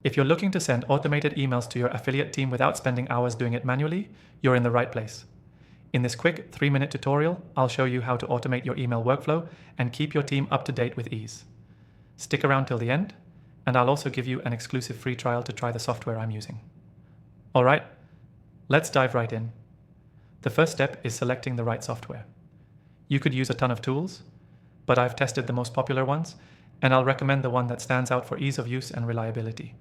If you're looking to send automated emails to your affiliate team without spending hours doing it manually, you're in the right place. In this quick 3-minute tutorial, I'll show you how to automate your email workflow and keep your team up to date with ease. Stick around till the end, and I'll also give you an exclusive free trial to try the software I'm using. All right, let's dive right in. The first step is selecting the right software. You could use a ton of tools, but I've tested the most popular ones, and I'll recommend the one that stands out for ease of use and reliability.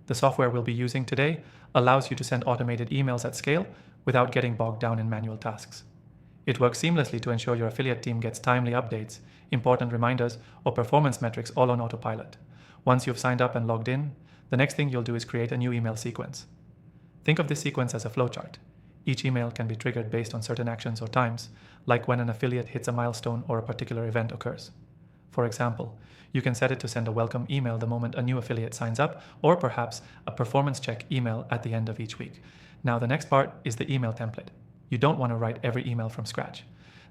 The software we'll be using today allows you to send automated emails at scale without getting bogged down in manual tasks. It works seamlessly to ensure your affiliate team gets timely updates, important reminders, or performance metrics all on autopilot. Once you've signed up and logged in, the next thing you'll do is create a new email sequence. Think of this sequence as a flowchart. Each email can be triggered based on certain actions or times, like when an affiliate hits a milestone or a particular event occurs. For example, you can set it to send a welcome email the moment a new affiliate signs up, or perhaps a performance check email at the end of each week. Now, the next part is the email template. You don't want to write every email from scratch.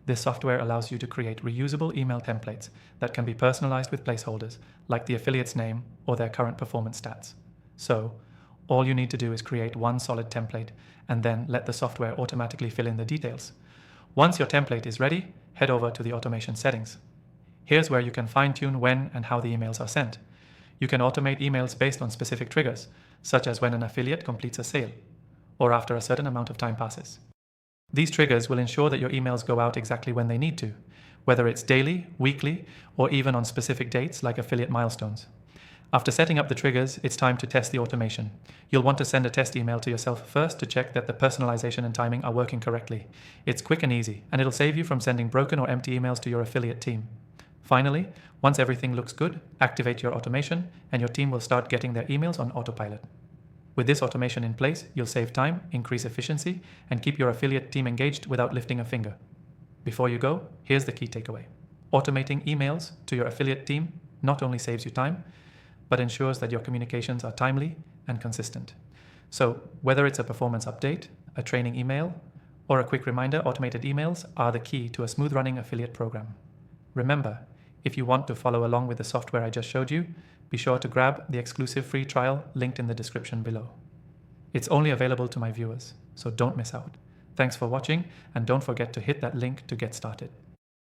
This software allows you to create reusable email templates that can be personalized with placeholders, like the affiliate's name or their current performance stats. So, all you need to do is create one solid template and then let the software automatically fill in the details. Once your template is ready, head over to the automation settings. Here's where you can fine-tune when and how the emails are sent. You can automate emails based on specific triggers, such as when an affiliate completes a sale, or after a certain amount of time passes. These triggers will ensure that your emails go out exactly when they need to, whether it's daily, weekly, or even on specific dates like affiliate milestones. After setting up the triggers, it's time to test the automation. You'll want to send a test email to yourself first to check that the personalization and timing are working correctly. It's quick and easy, and it'll save you from sending broken or empty emails to your affiliate team. Finally, once everything looks good, activate your automation, and your team will start getting their emails on autopilot. With this automation in place, you'll save time, increase efficiency, and keep your affiliate team engaged without lifting a finger. Before you go, here's the key takeaway. Automating emails to your affiliate team not only saves you time, but ensures that your communications are timely and consistent. So, whether it's a performance update, a training email, or a quick reminder, automated emails are the key to a smooth-running affiliate program. Remember, if you want to follow along with the software I just showed you, be sure to grab the exclusive free trial linked in the description below. It's only available to my viewers, so don't miss out. Thanks for watching, and don't forget to hit that link to get started.